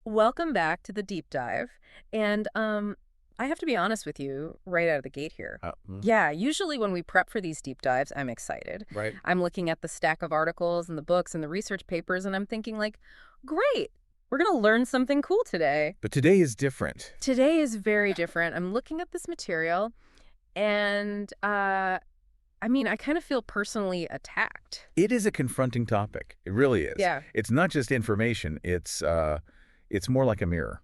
Welcome back to the deep dive. And I have to be honest with you right out of the gate here. Yeah, usually when we prep for these deep dives, I'm excited. Right. I'm looking at the stack of articles and the books and the research papers, and I'm thinking like, great, we're going to learn something cool today. But today is different. Today is very different. I'm looking at this material, and I kind of feel personally attacked. It is a confronting topic. It really is. Yeah. It's not just information. It's more like a mirror.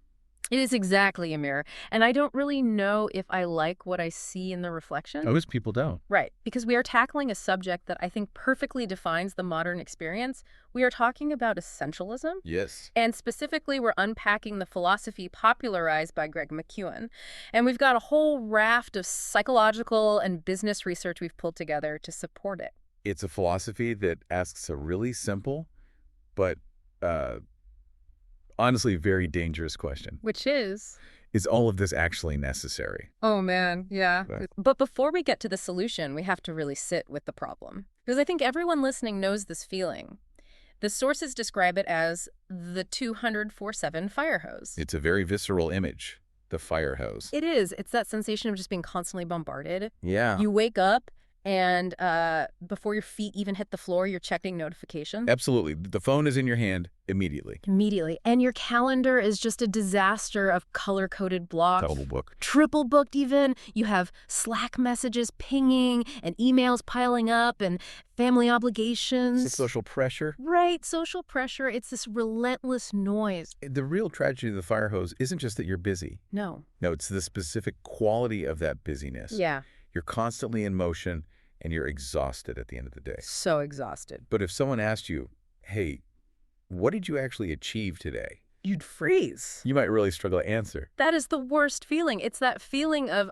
It is exactly a mirror. And I don't really know if I like what I see in the reflection. Most people don't. Right, because we are tackling a subject that I think perfectly defines the modern experience. We are talking about essentialism. Yes. And specifically, we're unpacking the philosophy popularized by Greg McKeown. And we've got a whole raft of psychological and business research we've pulled together to support it. It's a philosophy that asks a really simple but honestly very dangerous question. Which is all of this actually necessary? oh, man, yeah. Right. But before we get to the solution, we have to really sit with the problem. Because I think everyone listening knows this feeling. The sources describe it as the 204/7 fire hose. It's a very visceral image, the fire hose. It is. It's that sensation of just being constantly bombarded. Yeah. You wake up and before your feet even hit the floor, you're checking notifications. Absolutely. The phone is in your hand immediately. Immediately. And your calendar is just a disaster of color-coded blocks. Total book. Triple booked even. You have Slack messages pinging and emails piling up and family obligations. It's social pressure. Right, social pressure. It's this relentless noise. The real tragedy of the fire hose isn't just that you're busy. No. No, it's the specific quality of that busyness. Yeah. You're constantly in motion, and you're exhausted at the end of the day. So exhausted. But if someone asked you, hey, what did you actually achieve today? You'd freeze. You might really struggle to answer. That is the worst feeling. It's that feeling of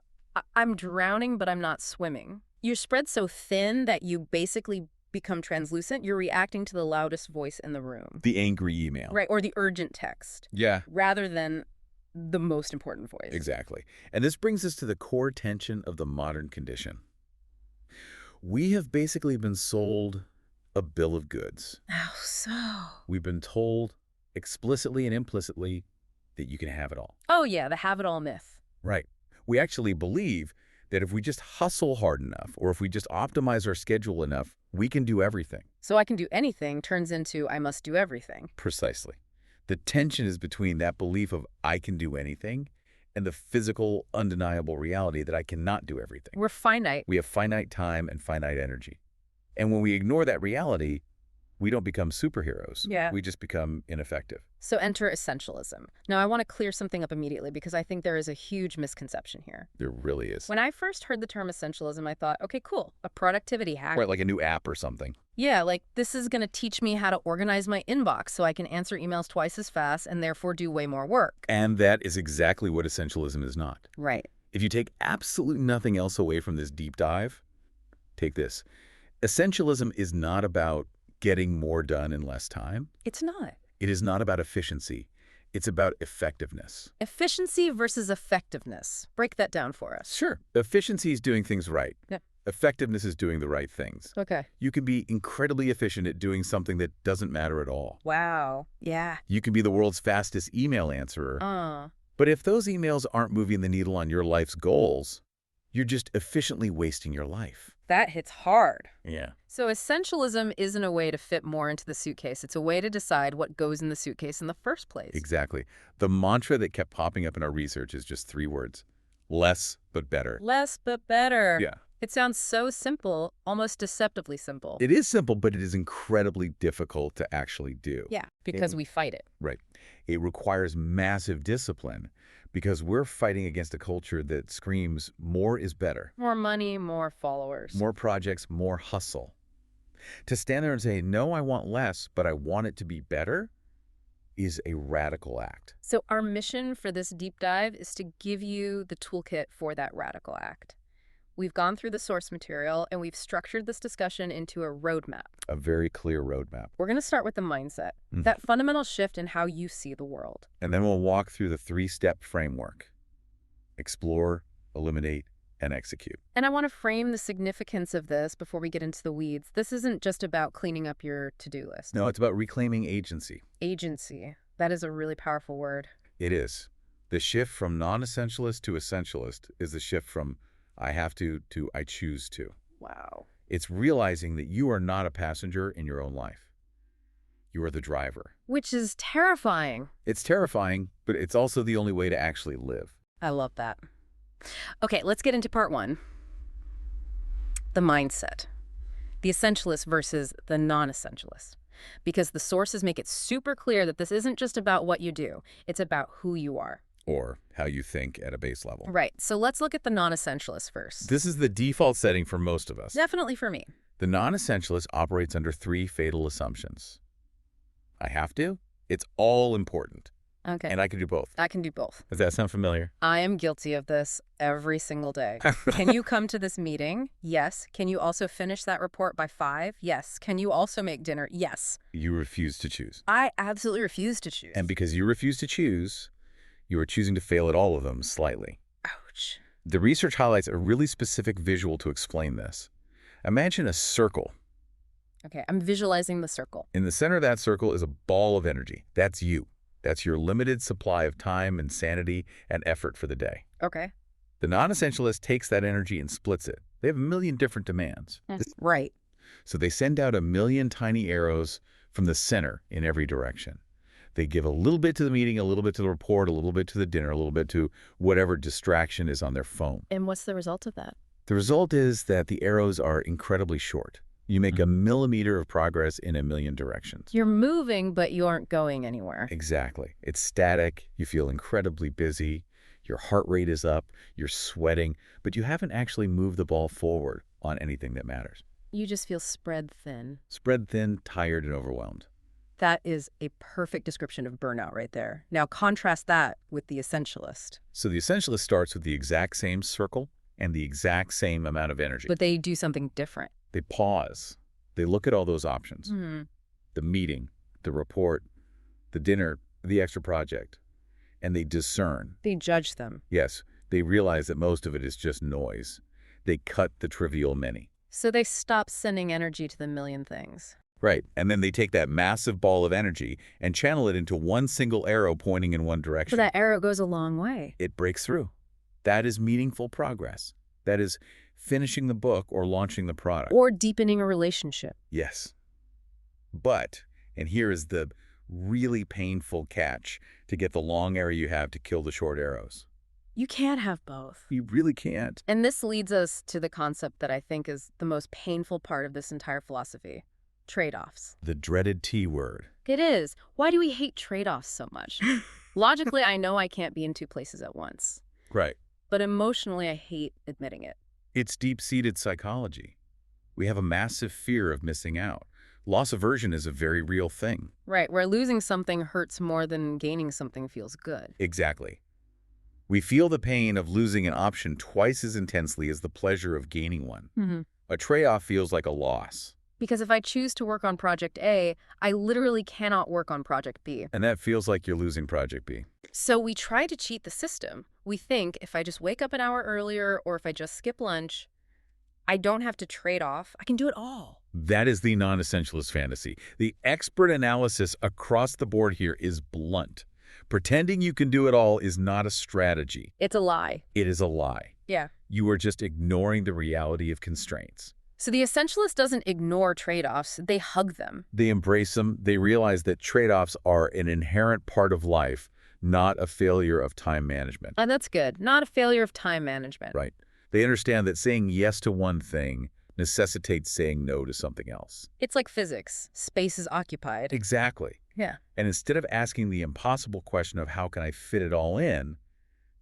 I'm drowning, but I'm not swimming. You're spread so thin that you basically become translucent. You're reacting to the loudest voice in the room. The angry email. Right, or the urgent text. Yeah. Rather than the most important voice. Exactly. And this brings us to the core tension of the modern condition. We have basically been sold a bill of goods. How so? We've been told explicitly and implicitly that you can have it all. Oh, yeah, the have-it-all myth. Right. We actually believe that if we just hustle hard enough or if we just optimize our schedule enough, we can do everything. So I can do anything turns into I must do everything. Precisely. The tension is between that belief of I can do anything and the physical, undeniable reality that I cannot do everything. We're finite. We have finite time and finite energy. And when we ignore that reality, we don't become superheroes. Yeah. We just become ineffective. So enter essentialism. Now, I want to clear something up immediately because I think there is a huge misconception here. There really is. When I first heard the term essentialism, I thought, okay, cool, a productivity hack. Right, like a new app or something. Yeah, like this is going to teach me how to organize my inbox so I can answer emails twice as fast and therefore do way more work. And that is exactly what essentialism is not. Right. If you take absolutely nothing else away from this deep dive, take this. Essentialism is not about getting more done in less time. It's not. It is not about efficiency. It's about effectiveness. Efficiency versus effectiveness. Break that down for us. Sure. Efficiency is doing things right. Yeah. Effectiveness is doing the right things. Okay. You can be incredibly efficient at doing something that doesn't matter at all. Wow. Yeah. You can be the world's fastest email answerer. But if those emails aren't moving the needle on your life's goals, you're just efficiently wasting your life. That hits hard. Yeah. So essentialism isn't a way to fit more into the suitcase. It's a way to decide what goes in the suitcase in the first place. Exactly. The mantra that kept popping up in our research is just 3 words. Less but better. Less but better. Yeah. It sounds so simple, almost deceptively simple. It is simple, but it is incredibly difficult to actually do. Yeah, because we fight it. Right. It requires massive discipline because we're fighting against a culture that screams more is better. More money, more followers. More projects, more hustle. To stand there and say, no, I want less, but I want it to be better is a radical act. So our mission for this deep dive is to give you the toolkit for that radical act. We've gone through the source material, and we've structured this discussion into a roadmap. A very clear roadmap. We're going to start with the mindset, that fundamental shift in how you see the world. And then we'll walk through the 3-step framework. Explore, eliminate, and execute. And I want to frame the significance of this before we get into the weeds. This isn't just about cleaning up your to-do list. No, it's about reclaiming agency. Agency. That is a really powerful word. It is. The shift from non-essentialist to essentialist is the shift from I have to I choose to. Wow. It's realizing that you are not a passenger in your own life. You are the driver. Which is terrifying. It's terrifying, but it's also the only way to actually live. I love that. Okay, let's get into part 1. The mindset. The essentialist versus the non-essentialist. Because the sources make it super clear that this isn't just about what you do. It's about who you are. Or how you think at a base level. Right. So let's look at the non-essentialist first. This is the default setting for most of us. Definitely for me. The non-essentialist operates under 3 fatal assumptions. I have to. It's all important. Okay. And I can do both. I can do both. Does that sound familiar? I am guilty of this every single day. Can you come to this meeting? Yes. Can you also finish that report by 5? Yes. Can you also make dinner? Yes. You refuse to choose. I absolutely refuse to choose. And because you refuse to choose, you are choosing to fail at all of them slightly. Ouch. The research highlights a really specific visual to explain this. Imagine a circle. Okay, I'm visualizing the circle. In the center of that circle is a ball of energy. That's you. That's your limited supply of time and sanity and effort for the day. Okay. The non-essentialist takes that energy and splits it. They have a million different demands. Right. So they send out a million tiny arrows from the center in every direction. They give a little bit to the meeting, a little bit to the report, a little bit to the dinner, a little bit to whatever distraction is on their phone. And what's the result of that? The result is that the arrows are incredibly short. You make a millimeter of progress in a million directions. You're moving, but you aren't going anywhere. Exactly. It's static. You feel incredibly busy. Your heart rate is up. You're sweating, but you haven't actually moved the ball forward on anything that matters. You just feel spread thin. Spread thin, tired, and overwhelmed. That is a perfect description of burnout right there. Now contrast that with the essentialist. So the essentialist starts with the exact same circle and the exact same amount of energy. But they do something different. They pause. They look at all those options. Mm-hmm. The meeting, the report, the dinner, the extra project. And they discern. They judge them. Yes, they realize that most of it is just noise. They cut the trivial many. So they stop sending energy to the million things. Right, and then they take that massive ball of energy and channel it into one single arrow pointing in one direction. So that arrow goes a long way. It breaks through. That is meaningful progress. That is finishing the book or launching the product. Or deepening a relationship. Yes. But, and here is the really painful catch to get the long arrow you have to kill the short arrows. You can't have both. You really can't. And this leads us to the concept that I think is the most painful part of this entire philosophy. Trade-offs. The dreaded T word. It is. Why do we hate trade-offs so much? Logically, I know I can't be in 2 places at once. Right. But emotionally, I hate admitting it. It's deep-seated psychology. We have a massive fear of missing out. Loss aversion is a very real thing. Right, where losing something hurts more than gaining something feels good. Exactly. We feel the pain of losing an option twice as intensely as the pleasure of gaining one. Mm-hmm. A trade-off feels like a loss. Because if I choose to work on Project A, I literally cannot work on Project B. And that feels like you're losing Project B. So we try to cheat the system. We think if I just wake up an hour earlier or if I just skip lunch, I don't have to trade off. I can do it all. That is the non-essentialist fantasy. The expert analysis across the board here is blunt. Pretending you can do it all is not a strategy. It's a lie. It is a lie. Yeah. You are just ignoring the reality of constraints. So the essentialist doesn't ignore trade-offs. They hug them. They embrace them. They realize that trade-offs are an inherent part of life, not a failure of time management. And that's good. Not a failure of time management. Right. They understand that saying yes to one thing necessitates saying no to something else. It's like physics. Space is occupied. Exactly. Yeah. And instead of asking the impossible question of how can I fit it all in,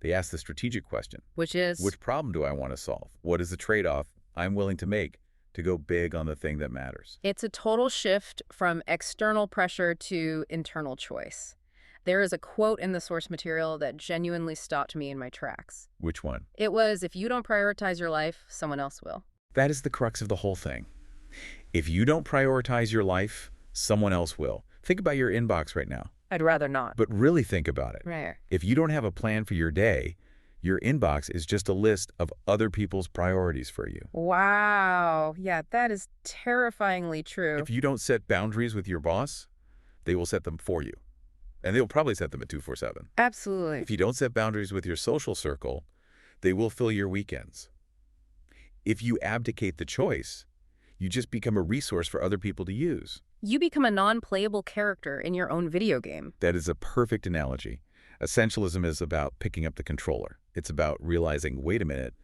they ask the strategic question. Which is? Which problem do I want to solve? What is the trade-off I'm willing to make to go big on the thing that matters? It's a total shift from external pressure to internal choice. There is a quote in the source material that genuinely stopped me in my tracks. Which one? It was, if you don't prioritize your life, someone else will. That is the crux of the whole thing. If you don't prioritize your life, someone else will. Think about your inbox right now. I'd rather not. But really think about it. Right. If you don't have a plan for your day, your inbox is just a list of other people's priorities for you. Wow. Yeah, that is terrifyingly true. If you don't set boundaries with your boss, they will set them for you. And they'll probably set them at 247. Absolutely. If you don't set boundaries with your social circle, they will fill your weekends. If you abdicate the choice, you just become a resource for other people to use. You become a non-playable character in your own video game. That is a perfect analogy. Essentialism is about picking up the controller. It's about realizing, wait a minute,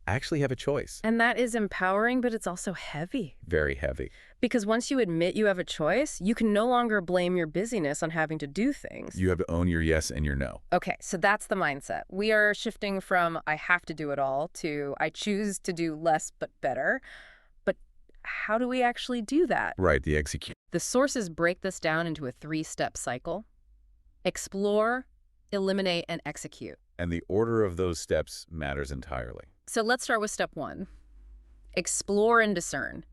I actually have a choice. And that is empowering, but it's also heavy. Very heavy. Because once you admit you have a choice, you can no longer blame your busyness on having to do things. You have to own your yes and your no. Okay, so that's the mindset. We are shifting from I have to do it all to I choose to do less but better. But how do we actually do that? Right, the execute. The sources break this down into a 3-step cycle. Explore, eliminate, and execute. And the order of those steps matters entirely. So let's start with step 1. Explore and discern.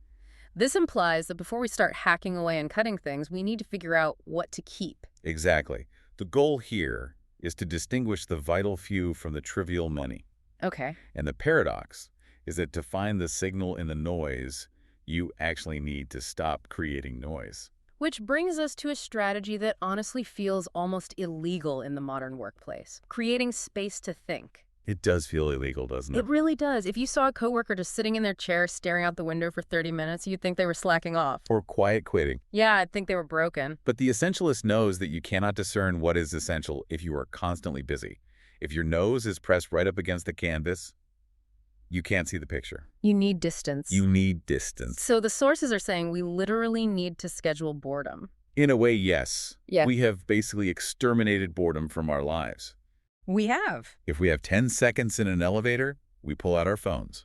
This implies that before we start hacking away and cutting things, we need to figure out what to keep. Exactly. The goal here is to distinguish the vital few from the trivial many. Okay. And the paradox is that to find the signal in the noise, you actually need to stop creating noise. Which brings us to a strategy that honestly feels almost illegal in the modern workplace. Creating space to think. It does feel illegal, doesn't it? It really does. If you saw a coworker just sitting in their chair staring out the window for 30 minutes, you'd think they were slacking off. Or quiet quitting. Yeah, I'd think they were broken. But the essentialist knows that you cannot discern what is essential if you are constantly busy. If your nose is pressed right up against the canvas, you can't see the picture. You need distance. You need distance. So the sources are saying we literally need to schedule boredom. In a way, yes. Yeah. We have basically exterminated boredom from our lives. We have. If we have 10 seconds in an elevator, we pull out our phones.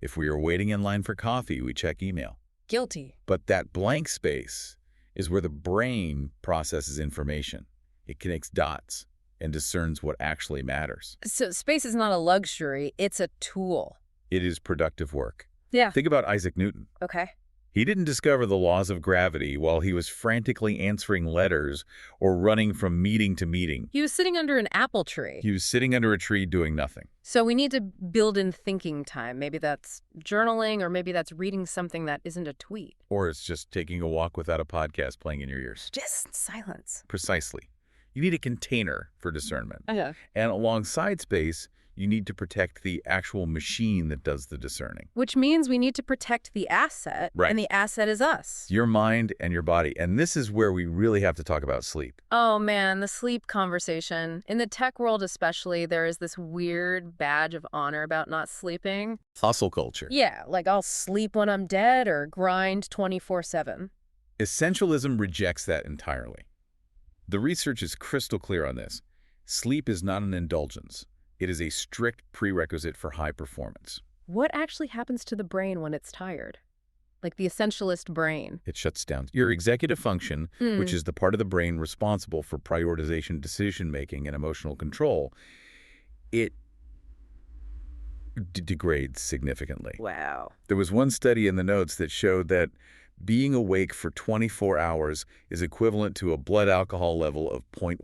If we are waiting in line for coffee, we check email. Guilty. But that blank space is where the brain processes information. It connects dots and discerns what actually matters. So space is not a luxury, it's a tool. It is productive work. Yeah. Think about Isaac Newton. Okay. He didn't discover the laws of gravity while he was frantically answering letters or running from meeting to meeting. He was sitting under an apple tree. He was sitting under a tree doing nothing. So we need to build in thinking time. Maybe that's journaling, or maybe that's reading something that isn't a tweet. Or it's just taking a walk without a podcast playing in your ears. Just silence. Precisely. You need a container for discernment. Yeah. And alongside space, you need to protect the actual machine that does the discerning. Which means we need to protect the asset, Right. and the asset is us. Your mind and your body. And this is where we really have to talk about sleep. Oh man, the sleep conversation. In the tech world especially, there is this weird badge of honor about not sleeping. Hustle culture. Yeah, like I'll sleep when I'm dead or grind 24/7. Essentialism rejects that entirely. The research is crystal clear on this. Sleep is not an indulgence. It is a strict prerequisite for high performance. What actually happens to the brain when it's tired? Like the essentialist brain. It shuts down your executive function, which is the part of the brain responsible for prioritization, decision-making, and emotional control. It degrades significantly. Wow. There was one study in the notes that showed that being awake for 24 hours is equivalent to a blood alcohol level of 0.10.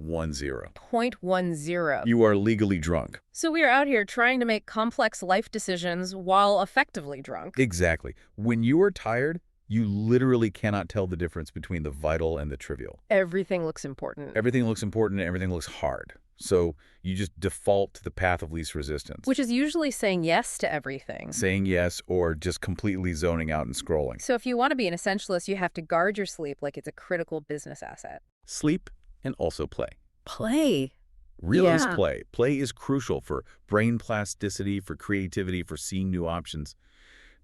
0.10. You are legally drunk. So we are out here trying to make complex life decisions while effectively drunk. Exactly. When you are tired, you literally cannot tell the difference between the vital and the trivial. Everything looks important. Everything looks important and everything looks hard. So you just default to the path of least resistance. Which is usually saying yes to everything. Saying yes or just completely zoning out and scrolling. So if you want to be an essentialist, you have to guard your sleep like it's a critical business asset. Sleep and also play. Play. Realist Yeah. play. Play is crucial for brain plasticity, for creativity, for seeing new options.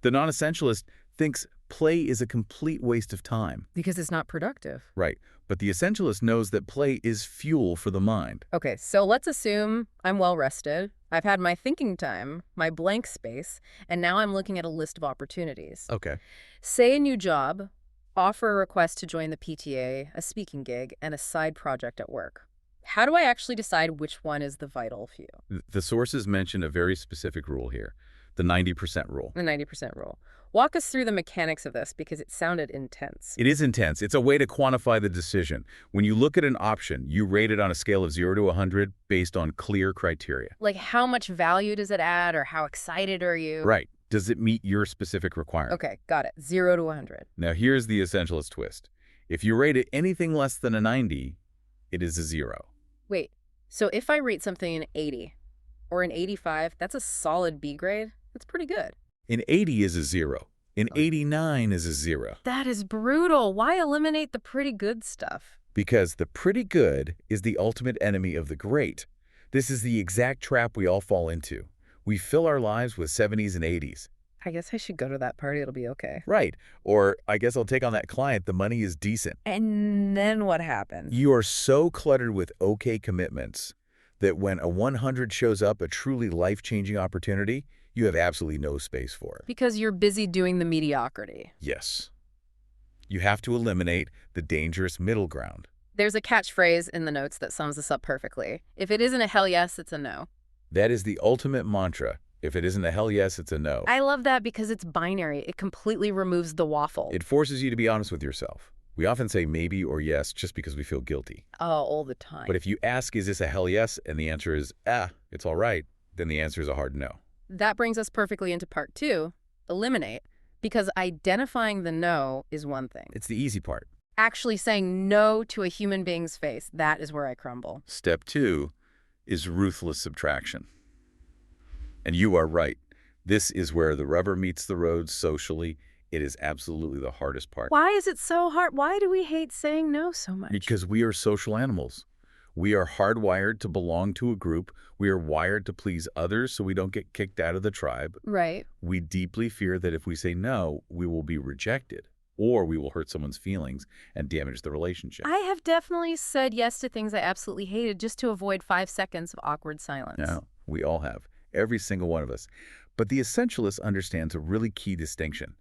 The non-essentialist thinks play is a complete waste of time. Because it's not productive. Right. But the essentialist knows that play is fuel for the mind. Okay, so let's assume I'm well rested. I've had my thinking time, my blank space, and now I'm looking at a list of opportunities. Okay. Say a new job, offer a request to join the PTA, a speaking gig, and a side project at work. How do I actually decide which one is the vital few? The sources mention a very specific rule here, the 90% rule. The 90% rule. Walk us through the mechanics of this because it sounded intense. It is intense. It's a way to quantify the decision. When you look at an option, you rate it on a scale of 0 to 100 based on clear criteria. Like how much value does it add or how excited are you? Right. Does it meet your specific requirement? Okay, got it. 0 to 100. Now here's the essentialist twist. If you rate it anything less than a 90, It is a 0. Wait, so if I rate something an 80 or an 85, that's a solid B grade? That's pretty good. An 80 is a 0. An 89 is a 0. That is brutal. Why eliminate the pretty good stuff? Because the pretty good is the ultimate enemy of the great. This is the exact trap we all fall into. We fill our lives with 70s and 80s. I guess I should go to that party. It'll be okay. Right. Or I guess I'll take on that client. The money is decent. And then what happens? You are so cluttered with okay commitments that when a 100 shows up, a truly life-changing opportunity, you have absolutely no space for it. Because you're busy doing the mediocrity. Yes. You have to eliminate the dangerous middle ground. There's a catchphrase in the notes that sums this up perfectly. If it isn't a hell yes, it's a no. That is the ultimate mantra. If it isn't a hell yes, it's a no. I love that because it's binary. It completely removes the waffle. It forces you to be honest with yourself. We often say maybe or yes just because we feel guilty. Oh, all the time. But if you ask, is this a hell yes, and the answer is, it's all right, then the answer is a hard no. That brings us perfectly into part 2, eliminate, because identifying the no is one thing. It's the easy part. Actually saying no to a human being's face, that is where I crumble. Step 2 is ruthless subtraction. And you are right. This is where the rubber meets the road socially. It is absolutely the hardest part. Why is it so hard? Why do we hate saying no so much? Because we are social animals. We are hardwired to belong to a group. We are wired to please others so we don't get kicked out of the tribe. Right. We deeply fear that if we say no, we will be rejected or we will hurt someone's feelings and damage the relationship. I have definitely said yes to things I absolutely hated just to avoid 5 seconds of awkward silence. No, we all have. Every single one of us. But the essentialist understands a really key distinction.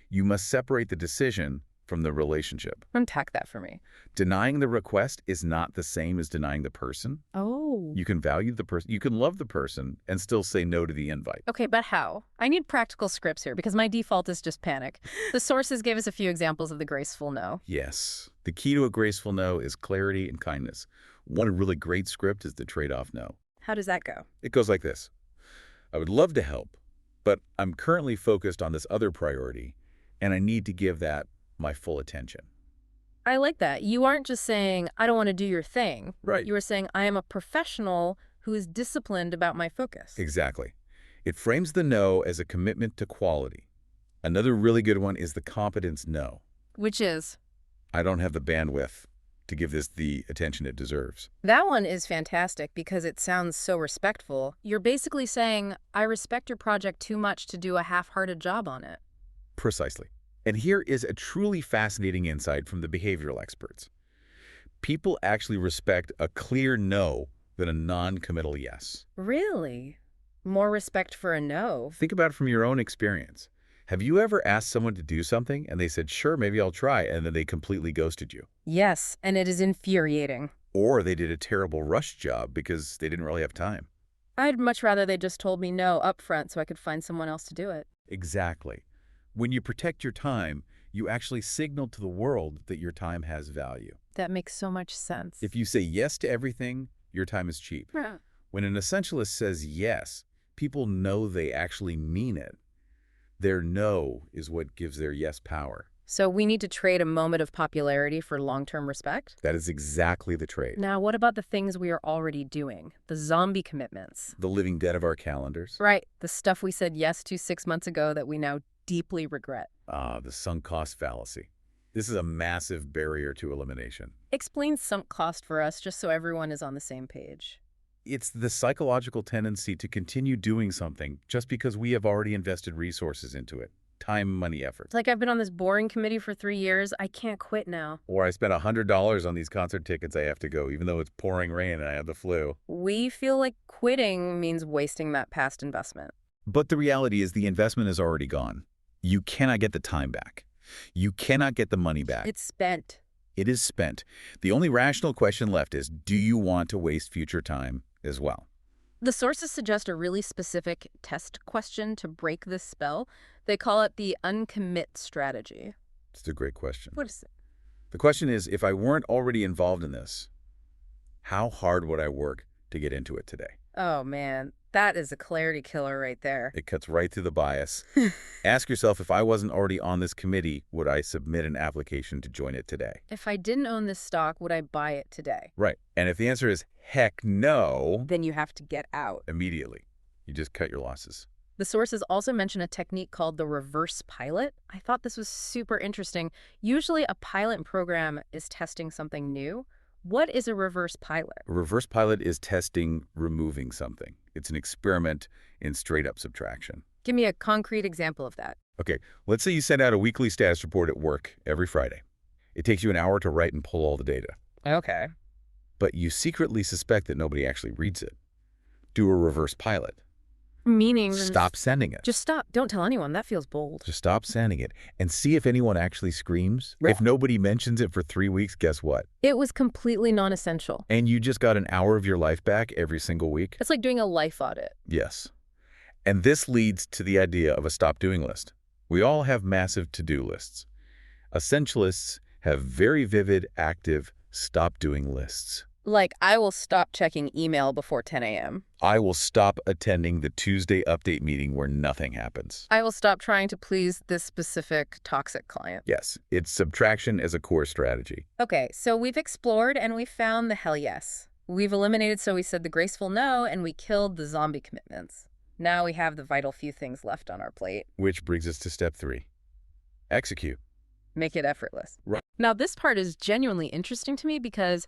You must separate the decision from the relationship. Unpack that for me. Denying the request is not the same as denying the person. Oh. You can value the person, you can love the person, and still say no to the invite. Okay, but how? I need practical scripts here because my default is just panic. The sources gave us a few examples of the graceful no. Yes. The key to a graceful no is clarity and kindness. One really great script is the trade-off no. How does that go? It goes like this. I would love to help, but I'm currently focused on this other priority, and I need to give that my full attention. I like that. You aren't just saying, I don't want to do your thing. Right. You are saying, I am a professional who is disciplined about my focus. Exactly. It frames the no as a commitment to quality. Another really good one is the competence no. Which is? I don't have the bandwidth to give this the attention it deserves. That one is fantastic because it sounds so respectful. You're basically saying, I respect your project too much to do a half-hearted job on it. Precisely. And here is a truly fascinating insight from the behavioral experts. People actually respect a clear no than a non-committal yes. Really? More respect for a no? Think about it from your own experience. Have you ever asked someone to do something and they said, sure, maybe I'll try, and then they completely ghosted you? Yes, and it is infuriating. Or they did a terrible rush job because they didn't really have time. I'd much rather they just told me no up front so I could find someone else to do it. Exactly. When you protect your time, you actually signal to the world that your time has value. That makes so much sense. If you say yes to everything, your time is cheap. Yeah. When an essentialist says yes, people know they actually mean it. Their no is what gives their yes power. So we need to trade a moment of popularity for long-term respect? That is exactly the trade. Now, what about the things we are already doing? The zombie commitments? The living dead of our calendars. Right. The stuff we said yes to 6 months ago that we now deeply regret. The sunk cost fallacy. This is a massive barrier to elimination. Explain sunk cost for us just so everyone is on the same page. It's the psychological tendency to continue doing something just because we have already invested resources into it. Time, money, effort. It's like I've been on this boring committee for 3 years. I can't quit now. Or I spent $100 on these concert tickets I have to go, even though it's pouring rain and I have the flu. We feel like quitting means wasting that past investment. But the reality is the investment is already gone. You cannot get the time back. You cannot get the money back. It's spent. It is spent. The only rational question left is, do you want to waste future time as well? The sources suggest a really specific test question to break this spell. They call it the uncommit strategy. It's a great question. What is it? The question is, if I weren't already involved in this, how hard would I work to get into it today? Oh, man. That is a clarity killer right there. It cuts right through the bias. Ask yourself, if I wasn't already on this committee, would I submit an application to join it today? If I didn't own this stock, would I buy it today? Right. And if the answer is heck no, Then you have to get out. immediately, you just cut your losses. The sources also mention a technique called the reverse pilot. I thought this was super interesting. Usually a pilot program is testing something new. What is a reverse pilot? A reverse pilot is testing removing something. It's an experiment in straight-up subtraction. Give me a concrete example of that. Okay, let's say you send out a weekly status report at work every Friday. It takes you an hour to write and pull all the data. Okay. But you secretly suspect that nobody actually reads it. Do a reverse pilot. Meaning... Stop sending it. Just stop. Don't tell anyone. That feels bold. Just stop sending it and see if anyone actually screams. Right. If nobody mentions it for 3 weeks, guess what? It was completely non-essential. And you just got an hour of your life back every single week? It's like doing a life audit. Yes. And this leads to the idea of a stop-doing list. We all have massive to-do lists. Essentialists have very vivid, active stop-doing lists. Like, I will stop checking email before 10 a.m. I will stop attending the Tuesday update meeting where nothing happens. I will stop trying to please this specific toxic client. Yes, it's subtraction as a core strategy. Okay, so we've explored and we found the hell yes. We've eliminated, so we said the graceful no, and we killed the zombie commitments. Now we have the vital few things left on our plate. Which brings us to step 3. Execute. Make it effortless. Right. Now, this part is genuinely interesting to me because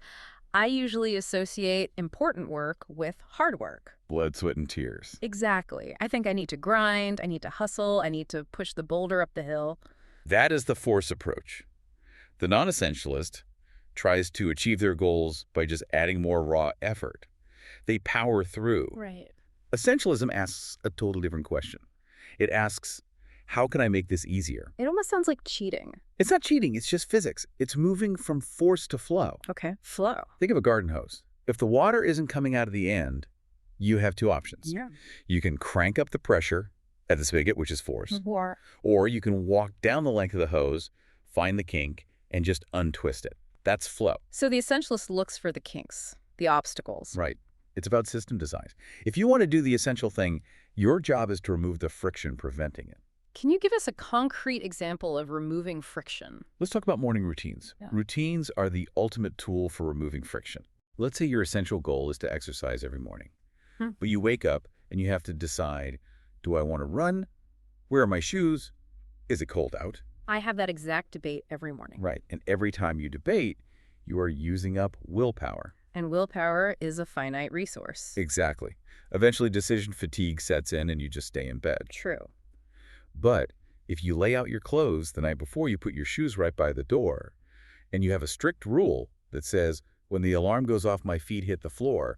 I usually associate important work with hard work. Blood, sweat, and tears. Exactly. I think I need to grind, I need to hustle, I need to push the boulder up the hill. That is the force approach. The non-essentialist tries to achieve their goals by just adding more raw effort. They power through. Right. Essentialism asks a totally different question. It asks, how can I make this easier? It almost sounds like cheating. It's not cheating, it's just physics. It's moving from force to flow. Okay. Flow. Think of a garden hose. If the water isn't coming out of the end, you have 2 options. Yeah. You can crank up the pressure at the spigot, which is force, Or or you can walk down the length of the hose, find the kink, and just untwist it. That's flow. so the essentialist looks for the kinks, the obstacles. Right. It's about system design. If you want to do the essential thing, your job is to remove the friction preventing it. Can you give us a concrete example of removing friction? Let's talk about morning routines. Yeah. Routines are the ultimate tool for removing friction. Let's say your essential goal is to exercise every morning. But you wake up and you have to decide, do I want to run? Where are my shoes? Is it cold out? I have that exact debate every morning. Right. And every time you debate, you are using up willpower. And willpower is a finite resource. Exactly. Eventually, decision fatigue sets in and you just stay in bed. True. But if you lay out your clothes the night before, you put your shoes right by the door, and you have a strict rule that says, when the alarm goes off, my feet hit the floor,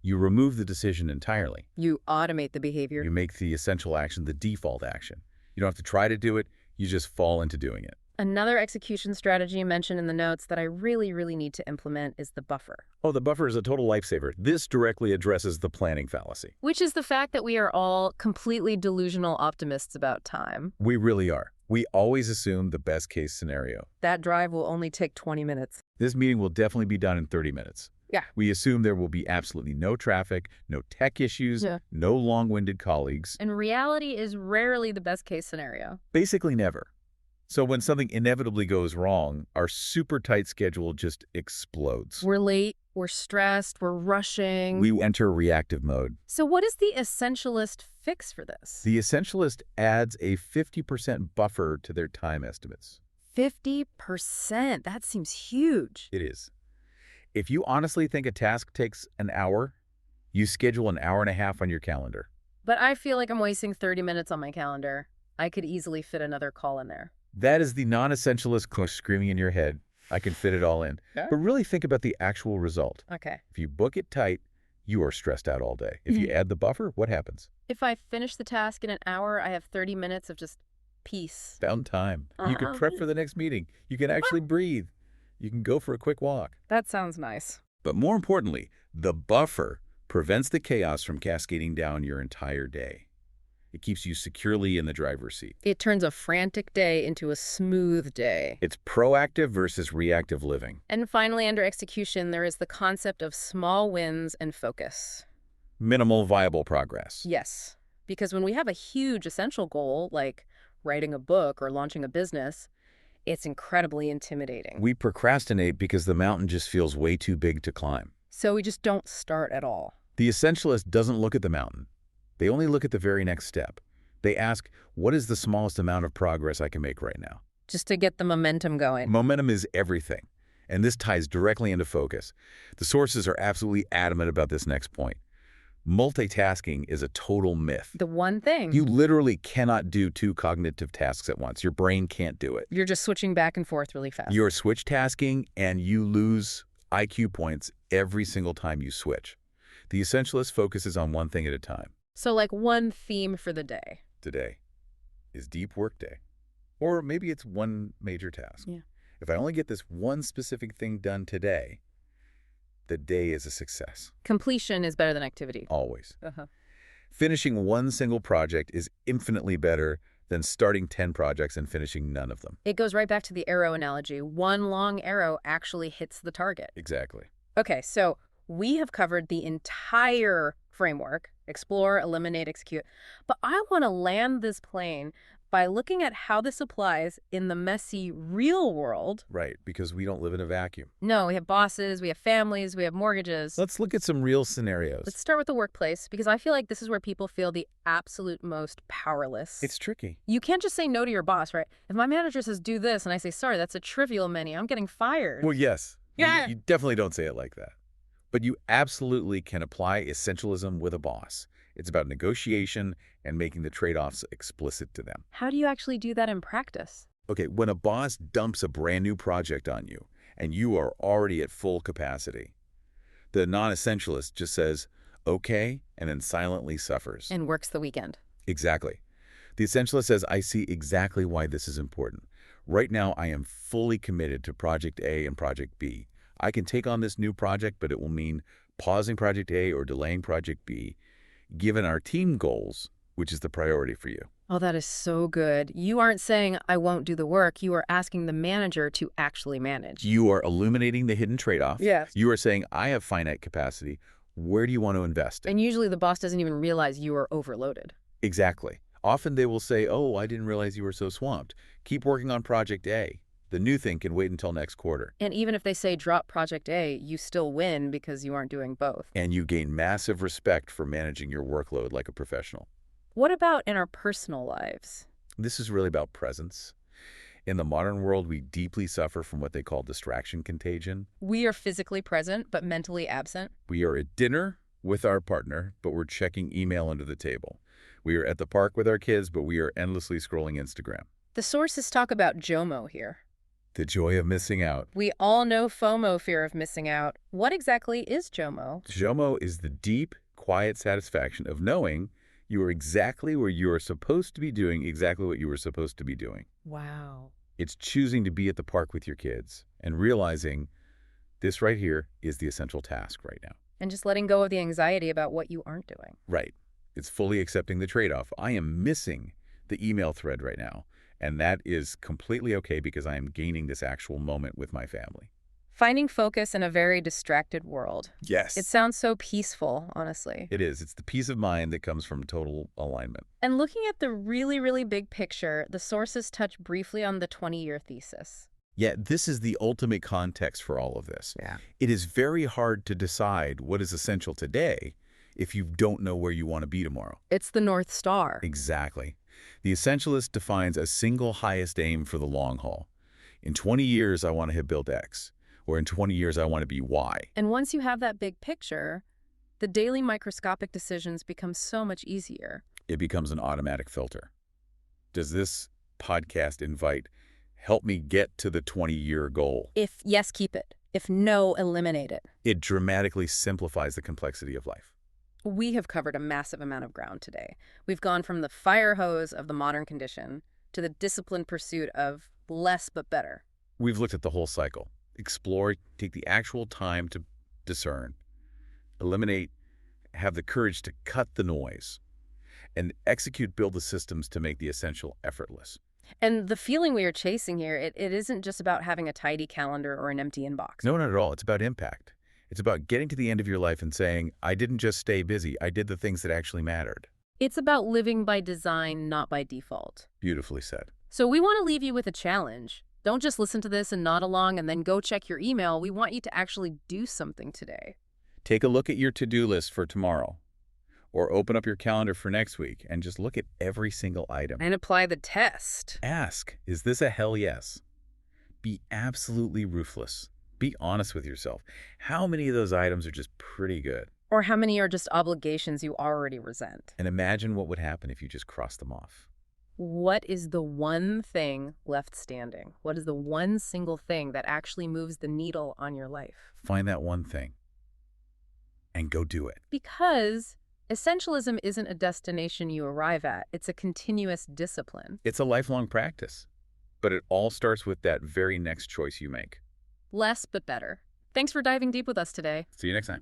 you remove the decision entirely. You automate the behavior. You make the essential action the default action. You don't have to try to do it. You just fall into doing it. Another execution strategy mentioned in the notes that I really, really need to implement is the buffer. Oh, the buffer is a total lifesaver. This directly addresses the planning fallacy. Which is the fact that we are all completely delusional optimists about time. We really are. We always assume the best case scenario. That drive will only take 20 minutes. This meeting will definitely be done in 30 minutes. Yeah. We assume there will be absolutely no traffic, no tech issues, Yeah. no long-winded colleagues. And reality is rarely the best case scenario. Basically never. So when something inevitably goes wrong, our super tight schedule just explodes. We're late, we're stressed, we're rushing. We enter reactive mode. So what is the essentialist fix for this? The essentialist adds a 50% buffer to their time estimates. 50%. That seems huge. It is. If you honestly think a task takes an hour, you schedule an hour and a half on your calendar. But I feel like I'm wasting 30 minutes on my calendar. I could easily fit another call in there. That is the non-essentialist screaming in your head. I can fit it all in. Yeah. But really think about the actual result. Okay. If you book it tight, you are stressed out all day. If you add the buffer, what happens? If I finish the task in an hour, I have 30 minutes of just peace. Found time. You can prep for the next meeting. You can actually breathe. You can go for a quick walk. That sounds nice. But more importantly, the buffer prevents the chaos from cascading down your entire day. It keeps you securely in the driver's seat. It turns a frantic day into a smooth day. It's proactive versus reactive living. And finally, under execution, there is the concept of small wins and focus. Minimal viable progress. Yes, because when we have a huge essential goal, like writing a book or launching a business, it's incredibly intimidating. We procrastinate because the mountain just feels way too big to climb. So we just don't start at all. The essentialist doesn't look at the mountain. They only look at the very next step. They ask, what is the smallest amount of progress I can make right now? Just to get the momentum going. Momentum is everything, and this ties directly into focus. The sources are absolutely adamant about this next point. Multitasking is a total myth. The one thing. You literally cannot do two cognitive tasks at once. Your brain can't do it. You're just switching back and forth really fast. You're switch tasking, and you lose IQ points every single time you switch. The essentialist focuses on one thing at a time. So like one theme for the day. Today is deep work day. Or maybe it's one major task. Yeah. If I only get this one specific thing done today, the day is a success. Completion is better than activity. Always. Uh-huh. Finishing one single project is infinitely better than starting 10 projects and finishing none of them. It goes right back to the arrow analogy. One long arrow actually hits the target. Exactly. Okay, so we have covered the entire framework, explore, eliminate, execute. But I want to land this plane by looking at how this applies in the messy real world. Right, because we don't live in a vacuum. No, we have bosses, we have families, we have mortgages. Let's look at some real scenarios. Let's start with the workplace, because I feel like this is where people feel the absolute most powerless. It's tricky. You can't just say no to your boss, right? If my manager says do this and I say, sorry, that's a trivial menu, I'm getting fired. Well, yes. Yeah. You definitely don't say it like that. But you absolutely can apply essentialism with a boss. It's about negotiation and making the trade-offs explicit to them. How do you actually do that in practice? Okay, when a boss dumps a brand new project on you and you are already at full capacity, the non-essentialist just says, okay, and then silently suffers. And works the weekend. Exactly. The essentialist says, I see exactly why this is important. Right now, I am fully committed to Project A and Project B. I can take on this new project, but it will mean pausing Project A or delaying Project B, given our team goals, which is the priority for you. Oh, that is so good. You aren't saying, I won't do the work. You are asking the manager to actually manage. You are illuminating the hidden trade-off. Yes. You are saying, I have finite capacity. Where do you want to invest in? And usually the boss doesn't even realize you are overloaded. Exactly. Often they will say, oh, I didn't realize you were so swamped. Keep working on Project A. The new thing can wait until next quarter. And even if they say drop Project A, you still win because you aren't doing both. And you gain massive respect for managing your workload like a professional. What about in our personal lives? This is really about presence. In the modern world, we deeply suffer from what they call distraction contagion. We are physically present, but mentally absent. We are at dinner with our partner, but we're checking email under the table. We are at the park with our kids, but we are endlessly scrolling Instagram. The sources talk about JOMO here. The joy of missing out. We all know FOMO, fear of missing out. What exactly is JOMO? JOMO is the deep, quiet satisfaction of knowing you are exactly where you are supposed to be doing exactly what you were supposed to be doing. Wow. It's choosing to be at the park with your kids and realizing this right here is the essential task right now. And just letting go of the anxiety about what you aren't doing. Right. It's fully accepting the trade-off. I am missing the email thread right now, and that is completely okay because I am gaining this actual moment with my family. Finding focus in a very distracted world. Yes. It sounds so peaceful, honestly. It is. It's the peace of mind that comes from total alignment. And looking at the really, really big picture, the sources touch briefly on the 20-year thesis. Yet this is the ultimate context for all of this. Yeah. It is very hard to decide what is essential today if you don't know where you want to be tomorrow. It's the North Star. Exactly. The essentialist defines a single highest aim for the long haul. In 20 years, I want to have built X. Or in 20 years, I want to be Y. And once you have that big picture, the daily microscopic decisions become so much easier. It becomes an automatic filter. Does this podcast invite, help me get to the 20-year goal? If yes, keep it. If no, eliminate it. It dramatically simplifies the complexity of life. We have covered a massive amount of ground today. We've gone from the fire hose of the modern condition to the disciplined pursuit of less but better. We've looked at the whole cycle. Explore, take the actual time to discern, eliminate, have the courage to cut the noise, and execute, build the systems to make the essential effortless. And the feeling we are chasing here, it isn't just about having a tidy calendar or an empty inbox. No, not at all. It's about impact. It's about getting to the end of your life and saying, I didn't just stay busy, I did the things that actually mattered. It's about living by design, not by default. Beautifully said. So we want to leave you with a challenge. Don't just listen to this and nod along and then go check your email. We want you to actually do something today. Take a look at your to-do list for tomorrow, or open up your calendar for next week and just look at every single item. And apply the test. Ask, is this a hell yes? Be absolutely ruthless. Be honest with yourself. How many of those items are just pretty good? Or how many are just obligations you already resent? And imagine what would happen if you just crossed them off. What is the one thing left standing? What is the one single thing that actually moves the needle on your life? Find that one thing and go do it. Because essentialism isn't a destination you arrive at. It's a continuous discipline. It's a lifelong practice, but it all starts with that very next choice you make. Less but better. Thanks for diving deep with us today. See you next time.